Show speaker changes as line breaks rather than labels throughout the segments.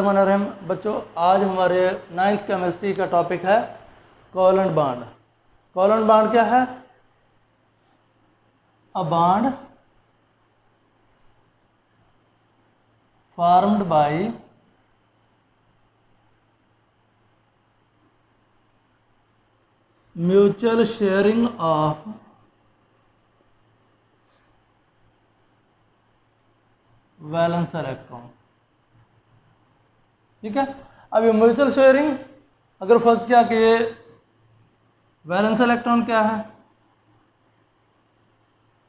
बच्चों, आज हमारे 9th केमिस्ट्री का टॉपिक है कोवलेंट बॉन्ड। कोवलेंट बॉन्ड क्या है? A bond formed by mutual sharing of valence electron. ठीक है, अब ये म्यूचुअल शेयरिंग अगर फर्ज किया कि ये वैलेंस इलेक्ट्रॉन क्या है,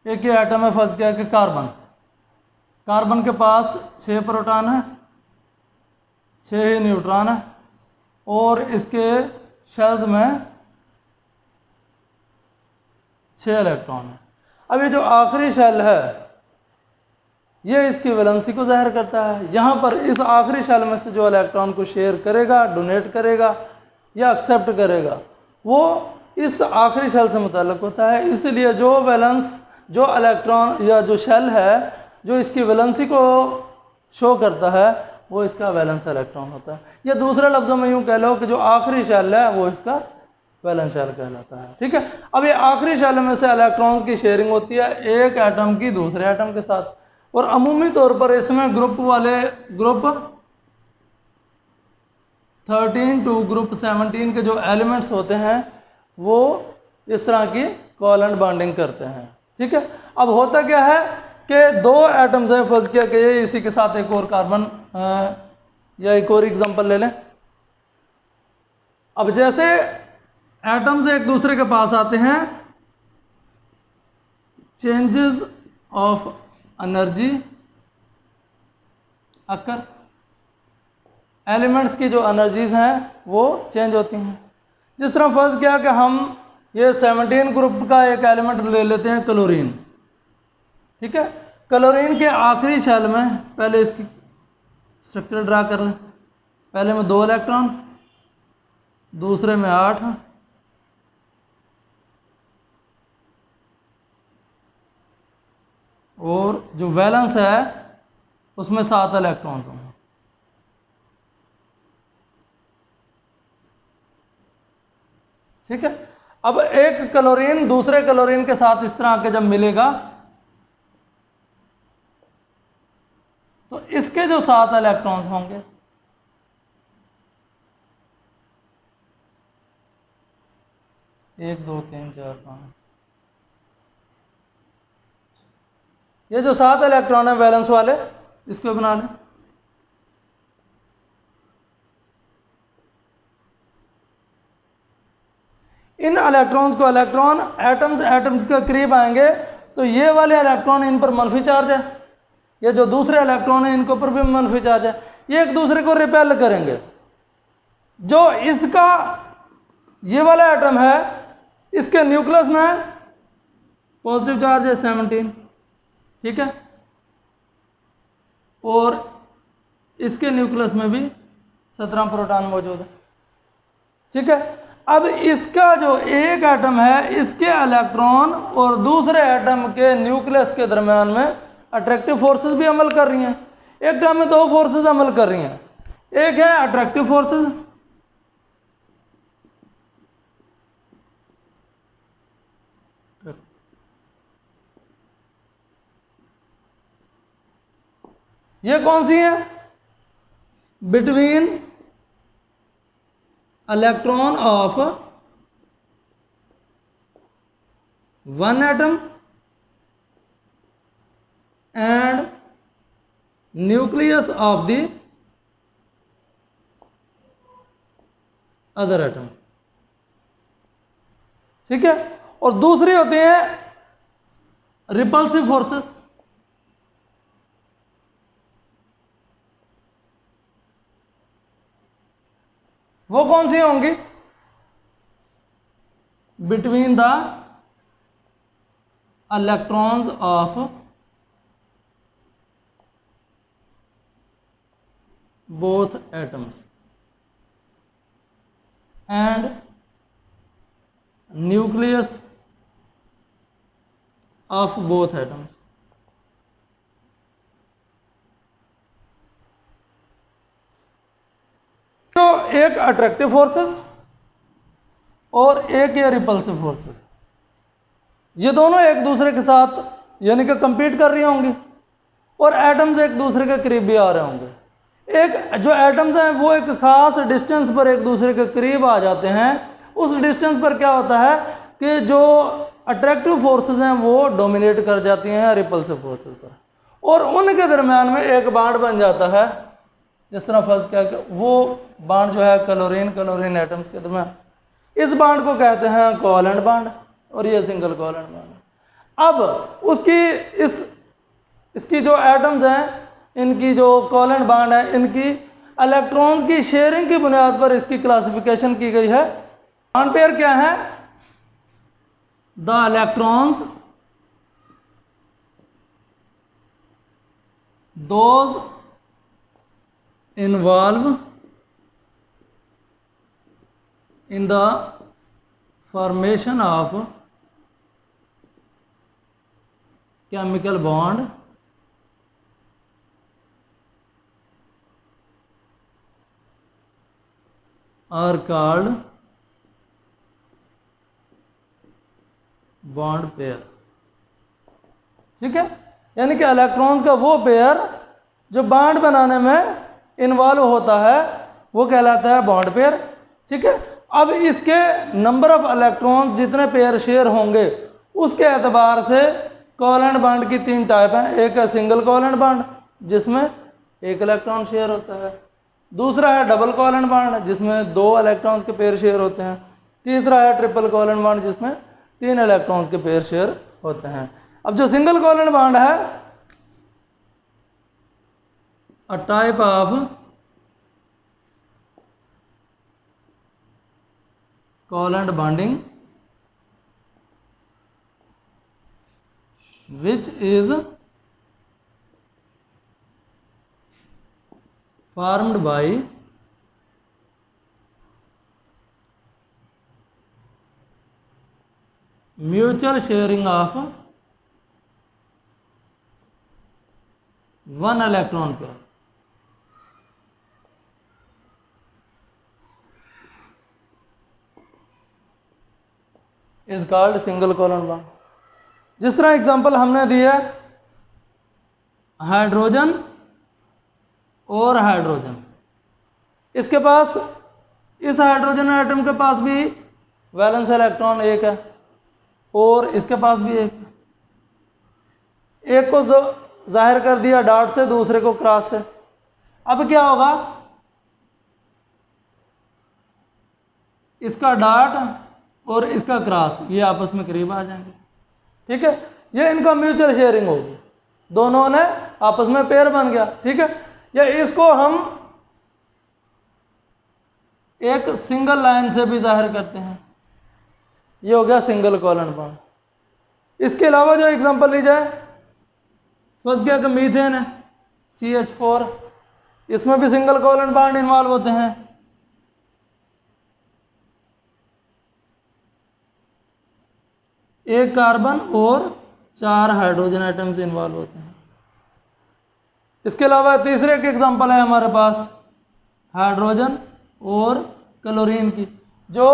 एक ये एटम है, फर्ज किया कि कार्बन के पास 6 प्रोटॉन है, 6 ही न्यूट्रॉन है और इसके शेल्स में 6 इलेक्ट्रॉन है। अब ये जो आखिरी शेल है ये इसकी वैलेंसी को जाहिर करता है। यहाँ पर इस आखिरी शेल में से जो इलेक्ट्रॉन को शेयर करेगा, डोनेट करेगा या एक्सेप्ट करेगा, वो इस आखिरी शेल से मुताल्लिक होता है। इसलिए जो वैलेंस, जो इलेक्ट्रॉन या जो शेल है जो इसकी वैलेंसी को शो करता है वो इसका वैलेंस इलेक्ट्रॉन होता है। या दूसरे लफ्जों में यूँ कह लो कि जो आखिरी शेल है वो इसका वैलेंस शेल कहलाता है। ठीक है, अब ये आखिरी शेल में से इलेक्ट्रॉन्स की शेयरिंग होती है एक एटम की दूसरे एटम के साथ, और अमूमी तौर पर इसमें ग्रुप 13 टू ग्रुप 17 के जो एलिमेंट्स होते हैं वो इस तरह की कोवलेंट बॉन्डिंग करते हैं। ठीक है, अब होता क्या है कि दो एटम्स है, फर्ज किया कि ये इसी के साथ एक और कार्बन या एक और एग्जांपल ले लें। अब जैसे एटम्स एक दूसरे के पास आते हैं, changes of energy occur, elements की जो एनर्जीज हैं वो चेंज होती हैं। जिस तरह फर्ज किया कि हम ये 17 ग्रुप का एक एलिमेंट ले लेते हैं क्लोरीन। ठीक है, क्लोरीन के आखिरी शेल में पहले इसकी स्ट्रक्चर ड्रा कर लें। पहले में 2 इलेक्ट्रॉन, दूसरे में 8, और जो वैलेंस है उसमें 7 इलेक्ट्रॉन्स होंगे। ठीक है, अब एक क्लोरीन दूसरे क्लोरीन के साथ इस तरह के जब मिलेगा तो इसके जो 7 इलेक्ट्रॉन्स होंगे, एक, दो, तीन, चार, 5, ये जो 7 इलेक्ट्रॉन है वैलेंस वाले, इसको बना लें। इन इलेक्ट्रॉन्स को इलेक्ट्रॉन एटम्स के करीब आएंगे तो ये वाले इलेक्ट्रॉन इन पर मनफी चार्ज है, ये जो दूसरे इलेक्ट्रॉन है इनके ऊपर भी मनफी चार्ज है, ये एक दूसरे को रिपेल करेंगे। जो इसका ये वाला एटम है इसके न्यूक्लियस में पॉजिटिव चार्ज है 17। ठीक है, और इसके न्यूक्लियस में भी 17 प्रोटॉन मौजूद है। ठीक है, अब इसका जो एक एटम है इसके इलेक्ट्रॉन और दूसरे एटम के न्यूक्लियस के दरम्यान में अट्रैक्टिव फोर्सेस भी अमल कर रही हैं। एक टाइम में 2 फोर्सेस अमल कर रही हैं, एक है अट्रैक्टिव फोर्सेस, ये कौन सी है? Between electron of one atom and nucleus of the other atom. ठीक है, और दूसरी होती है रिपल्सिव फोर्सेस। वो कौन सी होंगी? Between the electrons of both atoms and nucleus of both atoms. तो एक अट्रैक्टिव फोर्सेस और एक ये रिपल्सिव फोर्सेस, ये दोनों एक दूसरे के साथ यानी कि कंपीट कर रही होंगी और एटम्स एक दूसरे के करीब भी आ रहे होंगे। एक जो एटम्स हैं वो एक खास डिस्टेंस पर एक दूसरे के करीब आ जाते हैं। उस डिस्टेंस पर क्या होता है कि जो अट्रैक्टिव फोर्सेस हैं वो डोमिनेट कर जाती हैं रिपल्सिव फोर्सेस पर, और उनके दरम्यान में एक बांड बन जाता है। जिस तरह फर्स्ट क्या कि वो बांड जो है क्लोरीन एटम्स के दरम्यान, इस बांड को कहते हैं कोवैलेंट बांड और ये सिंगल कोवैलेंट बांड। अब उसकी इसकी जो एटम्स हैं, इनकी जो कोवैलेंट बांड है, इनकी इलेक्ट्रॉन्स की शेयरिंग की बुनियाद पर इसकी क्लासिफिकेशन की गई है। बॉन्ड पेयर क्या है? The electrons those involve in the formation of chemical bond are called bond pair। ठीक है, यानी कि इलेक्ट्रॉन्स का वो पेयर जो बॉन्ड बनाने में इन्वॉल्व होता है वो कहलाता है बॉन्ड पेयर। ठीक है, अब इसके नंबर ऑफ इलेक्ट्रॉन्स जितने पेयर शेयर होंगे उसके एतबार से कोवैलेंट बॉन्ड की तीन टाइप हैं। एक है सिंगल कोवैलेंट बॉन्ड जिसमें एक इलेक्ट्रॉन शेयर होता है, दूसरा है डबल कोवैलेंट बॉन्ड जिसमें दो इलेक्ट्रॉन्स के पेयर शेयर होते हैं, तीसरा है ट्रिपल कोवैलेंट बॉन्ड जिसमें तीन इलेक्ट्रॉन्स के पेयर शेयर होते हैं। अब जो सिंगल कोवैलेंट बॉन्ड है, a type of covalent bonding which is formed by mutual sharing of one electron pair। is called single covalent bond. जिस तरह एग्जांपल हमने दिया हाइड्रोजन और हाइड्रोजन, इसके पास इस हाइड्रोजन एटम के पास भी वैलेंस इलेक्ट्रॉन एक है और इसके पास भी एक है। एक को जाहिर कर दिया डॉट से, दूसरे को क्रॉस से। अब क्या होगा, इसका डॉट और इसका क्रॉस ये आपस में करीब आ जाएंगे। ठीक है, ये इनका म्यूचुअल शेयरिंग होगी, दोनों ने आपस में पेयर बन गया। ठीक है, या इसको हम एक सिंगल लाइन से भी जाहिर करते हैं, ये हो गया सिंगल कोवैलेंट बॉन्ड। इसके अलावा जो एग्जांपल ली जाए, फर्स्ट क्या कि मीथेन है CH4, इसमें भी सिंगल कोवैलेंट बॉन्ड इन्वॉल्व होते हैं। एक कार्बन और 4 हाइड्रोजन एटम्स इन्वॉल्व होते हैं। इसके अलावा तीसरे एक एग्जांपल है हमारे पास हाइड्रोजन और क्लोरीन की, जो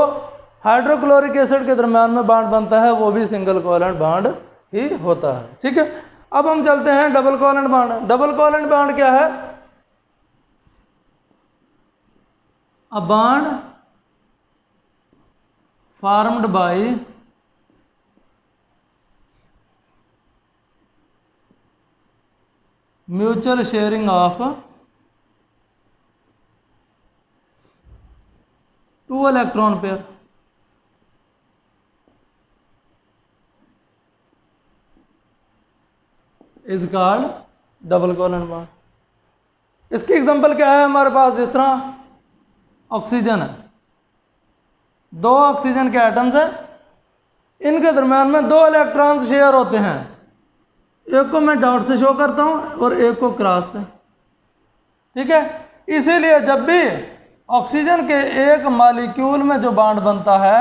हाइड्रोक्लोरिक एसिड के दरम्यान में बॉन्ड बनता है वो भी सिंगल कोवैलेंट बॉन्ड ही होता है। ठीक है, अब हम चलते हैं double covalent bond. Double covalent bond क्या है? A bond formed by mutual sharing of 2 electron pair. Is called double covalent bond. इसकी एग्जांपल क्या है हमारे पास? जिस तरह ऑक्सीजन है, 2 ऑक्सीजन के एटम्स हैं, इनके दरम्यान में 2 इलेक्ट्रॉन्स शेयर होते हैं। एक को मैं डॉट से शो करता हूं और एक को क्रॉस से। ठीक है, इसीलिए जब भी ऑक्सीजन के एक मॉलिक्यूल में जो बॉन्ड बनता है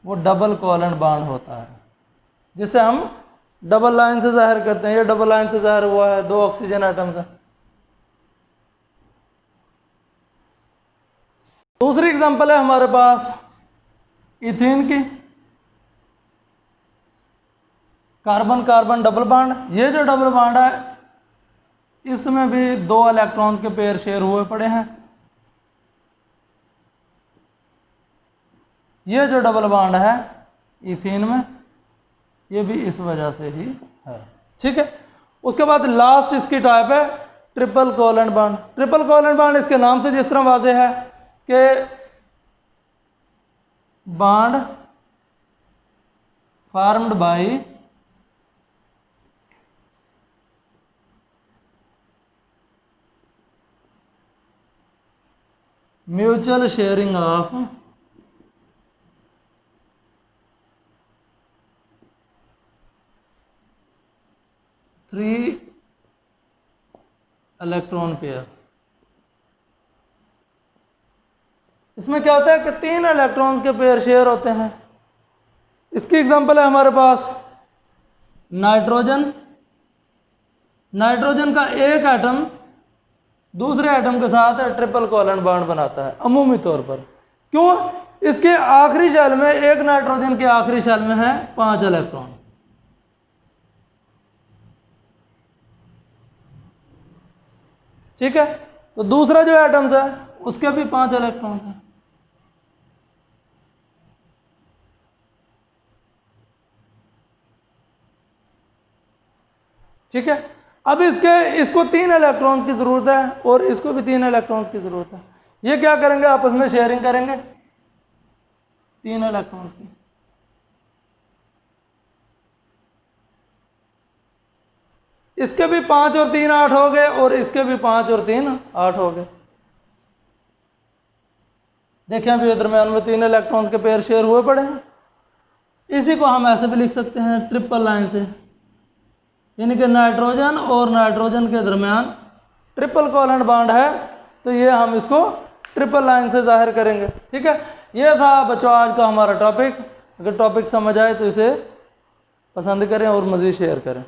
वो डबल कोवैलेंट बॉन्ड होता है, जिसे हम डबल लाइन से जाहिर करते हैं। ये डबल लाइन से जाहिर हुआ है, 2 ऑक्सीजन एटम्स हैं। दूसरी एग्जांपल है हमारे पास इथीन की, कार्बन कार्बन डबल बॉन्ड। ये जो डबल बॉन्ड है इसमें भी 2 इलेक्ट्रॉन्स के पेयर शेयर हुए पड़े हैं। ये जो डबल बॉन्ड है इथीन में, ये भी इस वजह से ही है। ठीक है, उसके बाद लास्ट इसकी टाइप है triple covalent bond. Triple covalent bond इसके नाम से जिस तरह वाज़ेह है कि bond formed by mutual sharing of three electron pair. इसमें क्या होता है कि 3 इलेक्ट्रॉन्स के पेयर शेयर होते हैं। इसकी एग्जांपल है हमारे पास नाइट्रोजन। नाइट्रोजन का एक एटम दूसरे एटम के साथ ट्रिपल कोवेलेंट बॉन्ड बनाता है अमूमी तौर पर। क्यों? इसके आखिरी शेल में, एक नाइट्रोजन के आखिरी शेल में है 5 इलेक्ट्रॉन। ठीक है, तो दूसरा जो एटम्स है उसके भी 5 इलेक्ट्रॉन हैं। ठीक है, अब इसको 3 इलेक्ट्रॉन्स की जरूरत है और इसको भी 3 इलेक्ट्रॉन्स की जरूरत है। ये क्या करेंगे? आपस में शेयरिंग करेंगे 3 इलेक्ट्रॉन्स की। इसके भी 5 और 3 8 हो गए और इसके भी 5 और 3 8 हो गए। देखें अभी दरम्यान में 3 इलेक्ट्रॉन्स के पेयर शेयर हुए पड़े हैं। इसी को हम ऐसे भी लिख सकते हैं ट्रिपल लाइन से, यानी कि नाइट्रोजन और नाइट्रोजन के दरमियान ट्रिपल कोवेलेंट बॉन्ड है, तो ये हम इसको ट्रिपल लाइन से जाहिर करेंगे। ठीक है, ये था बच्चों आज का हमारा टॉपिक। अगर टॉपिक समझ आए तो इसे पसंद करें और मज़ीद शेयर करें।